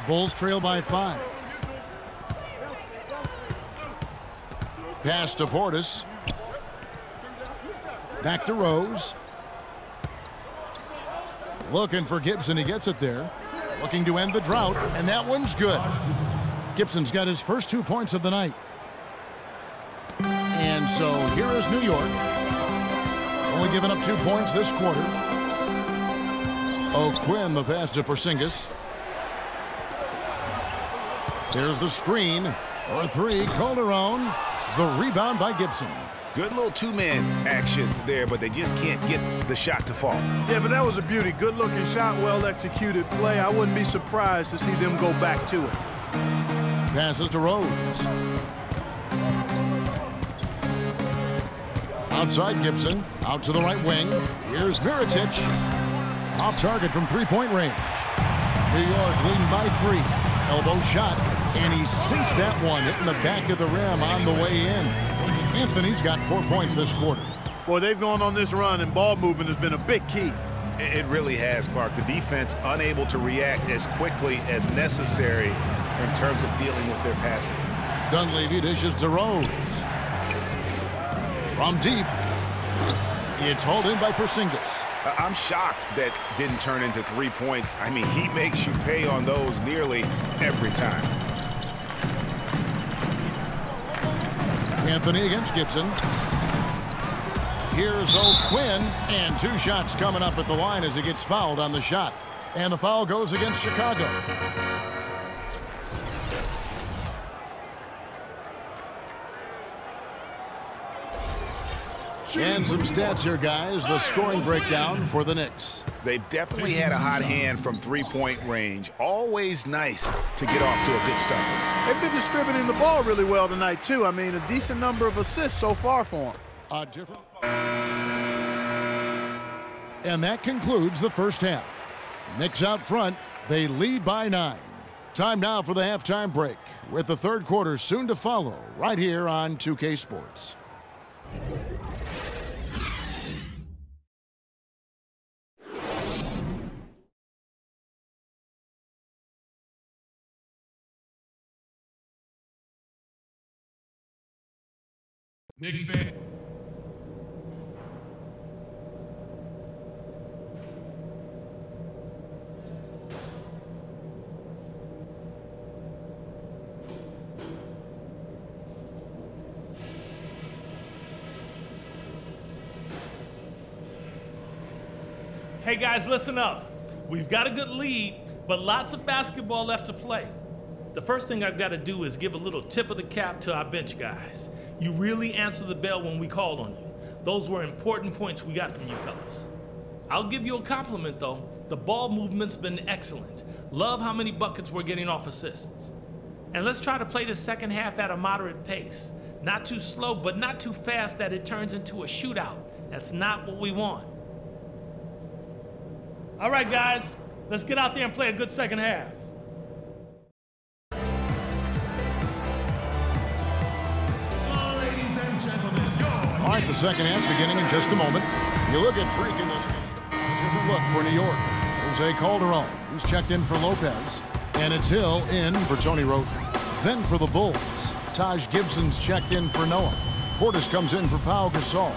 Bulls trail by 5. Pass to Portis. Back to Rose. Looking for Gibson. He gets it there. Looking to end the drought, and that one's good. Gibson's got his first 2 points of the night. And so here is New York. Only giving up 2 points this quarter. O'Quinn, the pass to Porzingis. Here's the screen for 3. Calderon. The rebound by Gibson. Good little two-man action there, but they just can't get the shot to fall. Yeah, but that was a beauty. Good-looking shot, well-executed play. I wouldn't be surprised to see them go back to it. Passes to Rose. Outside Gibson. Out to the right wing. Here's Mirotic. Off target from three-point range. New York leading by 3. Elbow shot. And he sinks that one, hitting the back of the rim on the way in. Anthony's got 4 points this quarter. Boy, they've gone on this run, and ball movement has been a big key. It really has, Clark. The defense unable to react as quickly as necessary in terms of dealing with their passing. Dunleavy dishes to Rose. From deep. It's hauled in by Porzingis. I'm shocked that didn't turn into 3 points. I mean, he makes you pay on those nearly every time. Anthony against Gibson. Here's O'Quinn, and 2 shots coming up at the line as he gets fouled on the shot. And the foul goes against Chicago. And some stats here, guys. The scoring breakdown for the Knicks. They've definitely had a hot hand from three-point range. Always nice to get off to a good start. They've been distributing the ball really well tonight, too. I mean, a decent number of assists so far for them. And that concludes the first half. Knicks out front. They lead by 9. Time now for the halftime break, with the third quarter soon to follow right here on 2K Sports. Knicks fan. Hey guys, listen up. We've got a good lead, but lots of basketball left to play. The first thing I've got to do is give a little tip of the cap to our bench guys. You really answered the bell when we called on you. Those were important points we got from you fellas. I'll give you a compliment though. The ball movement's been excellent. Love how many buckets we're getting off assists. And let's try to play the second half at a moderate pace. Not too slow, but not too fast that it turns into a shootout. That's not what we want. All right, guys, let's get out there and play a good second half. All right, the second half beginning in just a moment. You look at freak in this game. Different look for New York. Jose Calderon, who's checked in for Lopez. And it's Hill in for Tony Roten. Then for the Bulls, Taj Gibson's checked in for Noah. Portis comes in for Pau Gasol.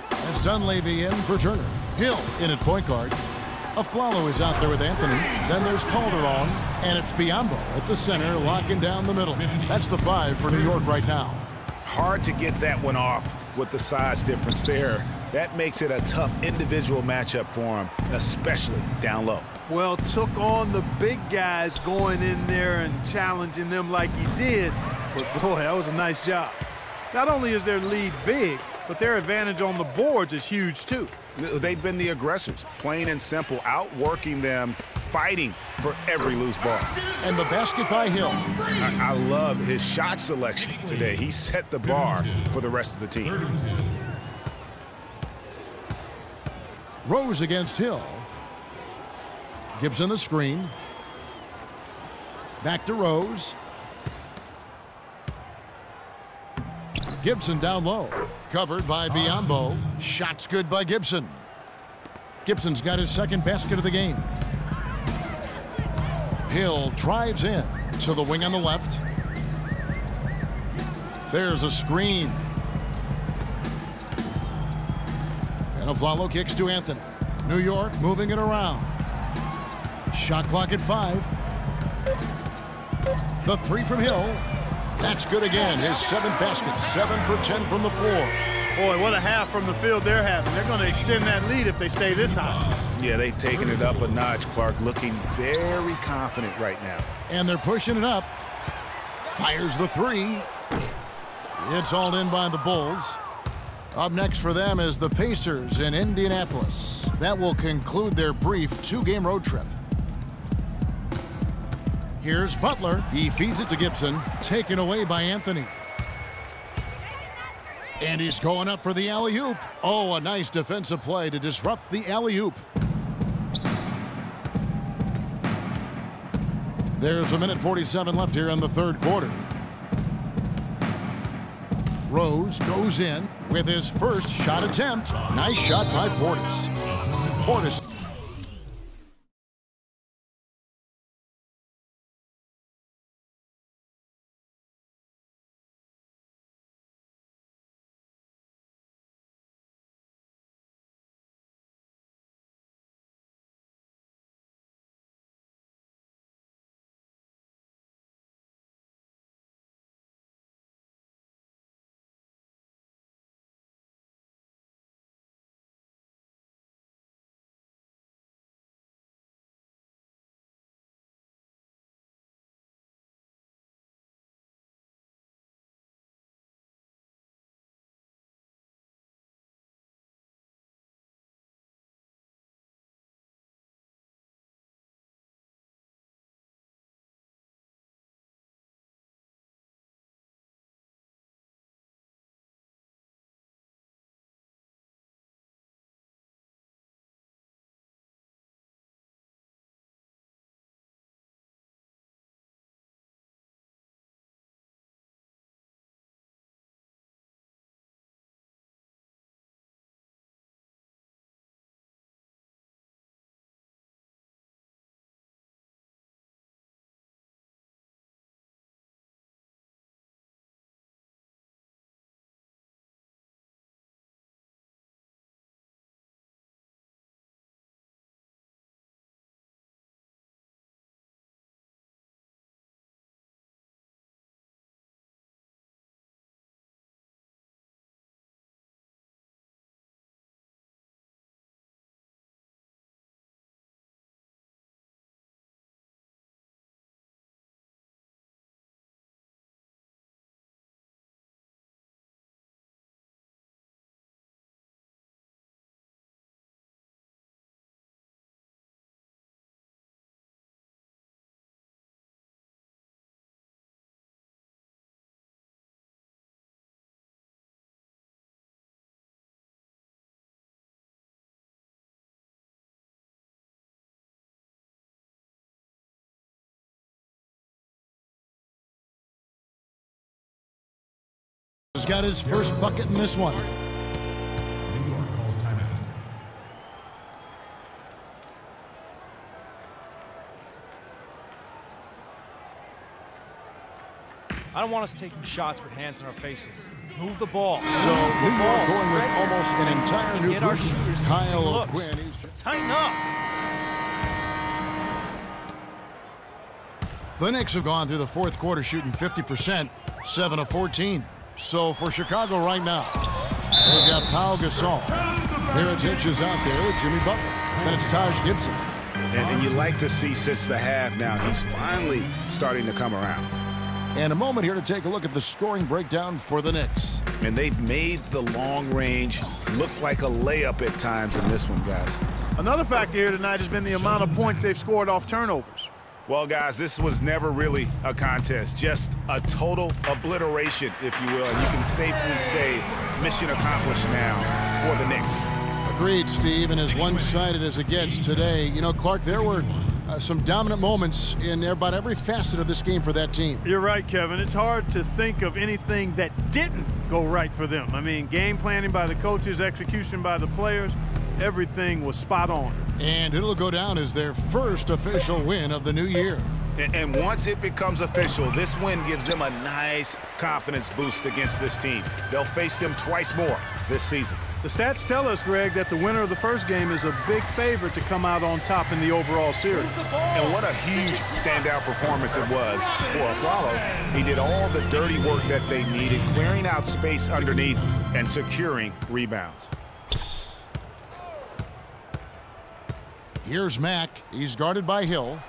That's Dunleavy in for Turner. Hill in at point guard. Aflalo is out there with Anthony. Then there's Calderon, and it's Biyombo at the center, locking down the middle. That's the 5 for New York right now. Hard to get that one off with the size difference there. That makes it a tough individual matchup for him, especially down low. Well, took on the big guys going in there and challenging them like he did. But boy, that was a nice job. Not only is their lead big, but their advantage on the boards is huge too. They've been the aggressors, plain and simple, outworking them, fighting for every loose ball. And the basket by Hill. I love his shot selection today. He set the bar for the rest of the team. Rose against Hill. Gibson the screen. Back to Rose. Gibson down low. Covered by Biyombo. Shots good by Gibson. Gibson's got his second basket of the game. Hill drives in to the wing on the left. There's a screen. And Aflalo kicks to Anthony. New York moving it around. Shot clock at 5. The 3 from Hill. That's good again. His 7th basket. 7 for 10 from the floor. Boy, what a half from the field they're having. They're going to extend that lead if they stay this high. Yeah, they've taken it up a notch, Clark, looking very confident right now. And they're pushing it up. Fires the 3. It's hauled in by the Bulls. Up next for them is the Pacers in Indianapolis. That will conclude their brief 2-game road trip. Here's Butler. He feeds it to Gibson. Taken away by Anthony. And he's going up for the alley-oop. Oh, a nice defensive play to disrupt the alley-oop. There's 1:47 left here in the 3rd quarter. Rose goes in with his first shot attempt. Nice shot by Portis. Portis. Has got his first bucket in this one. New York calls timeout. I don't want us taking shots with hands in our faces. Move the ball. So New York going with almost an entire new Get our group. shooters Kyle looks. O'Quinn. He's Tighten up. The Knicks have gone through the 4th quarter shooting 50%, 7 of 14. So for Chicago right now, they've got Pau Gasol. Mirotic is out there with Jimmy Butler. And it's Taj Gibson. And you like to see since the half now, he's finally starting to come around. And a moment here to take a look at the scoring breakdown for the Knicks. And they've made the long range look like a layup at times in this one, guys. Another factor here tonight has been the amount of points they've scored off turnovers. Well, guys, this was never really a contest, just a total obliteration, if you will. And you can safely say mission accomplished now for the Knicks. Agreed, Steve, and as one-sided as it gets today, you know, Clark, there were some dominant moments in about every facet of this game for that team. You're right, Kevin. It's hard to think of anything that didn't go right for them. I mean, game planning by the coaches, execution by the players, everything was spot on. And it'll go down as their first official win of the new year. And once it becomes official, this win gives them a nice confidence boost against this team. They'll face them twice more this season. The stats tell us, Greg, that the winner of the first game is a big favorite to come out on top in the overall series. And what a huge standout performance it was for Aflalo. He did all the dirty work that they needed, clearing out space underneath and securing rebounds. Here's Mack. He's guarded by Hill.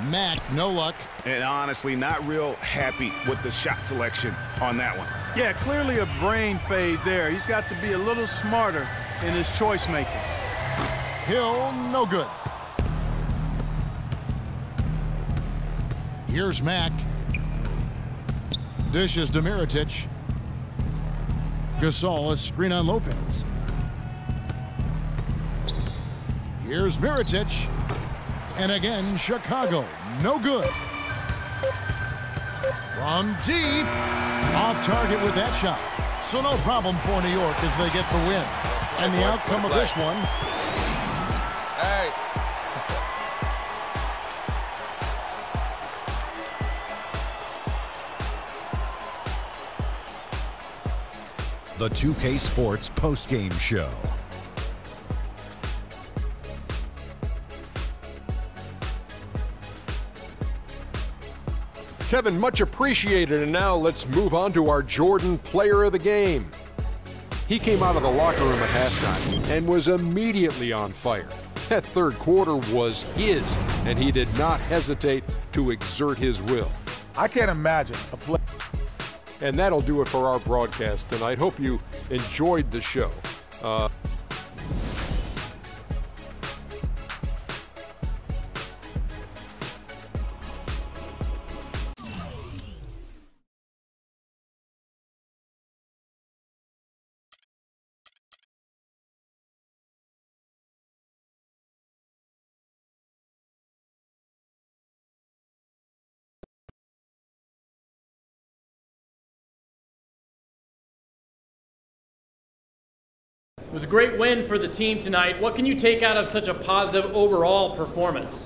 Mack, no luck. And honestly, not real happy with the shot selection on that one. Yeah, clearly a brain fade there. He's got to be a little smarter in his choice making. Hill, no good. Here's Mack. Dishes to Mirotic. Gasol, a screen on Lopez. Here's Mirotic. And again, Chicago, no good. From deep, off target with that shot. So no problem for New York as they get the win. And the outcome of this one. Hey. The 2K Sports postgame show. Kevin, much appreciated, and now let's move on to our Jordan Player of the Game. He came out of the locker room at halftime and was immediately on fire. That third quarter was his, and he did not hesitate to exert his will. I can't imagine a play. And that'll do it for our broadcast tonight. Hope you enjoyed the show. It was a great win for the team tonight. What can you take out of such a positive overall performance?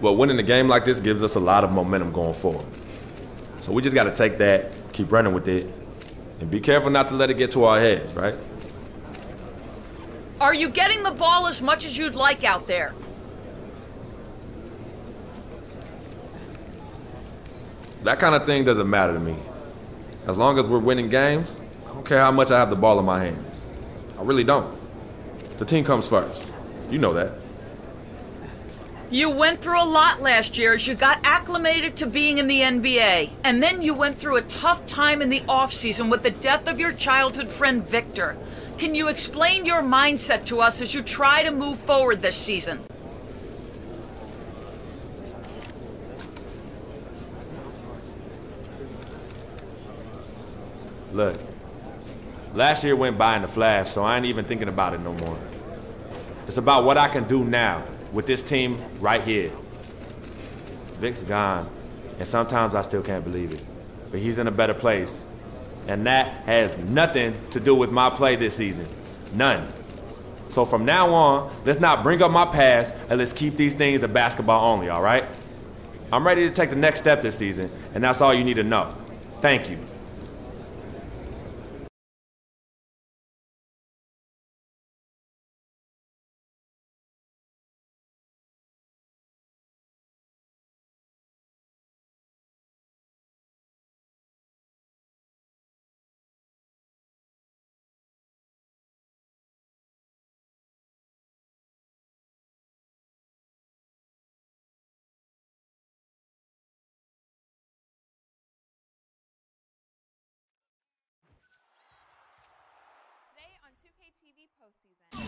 Well, winning a game like this gives us a lot of momentum going forward. So we just got to take that, keep running with it, and be careful not to let it get to our heads, right? Are you getting the ball as much as you'd like out there? That kind of thing doesn't matter to me. As long as we're winning games, I don't care how much I have the ball in my hands. I really don't. The team comes first. You know that. You went through a lot last year as you got acclimated to being in the NBA. And then you went through a tough time in the offseason with the death of your childhood friend Victor. Can you explain your mindset to us as you try to move forward this season? Look, last year went by in a flash, so I ain't even thinking about it no more. It's about what I can do now with this team right here. Vic's gone, and sometimes I still can't believe it. But he's in a better place, and that has nothing to do with my play this season. None. So from now on, let's not bring up my past, and let's keep these things a basketball only, all right? I'm ready to take the next step this season, and that's all you need to know. Thank you. Today on 2K TV postseason.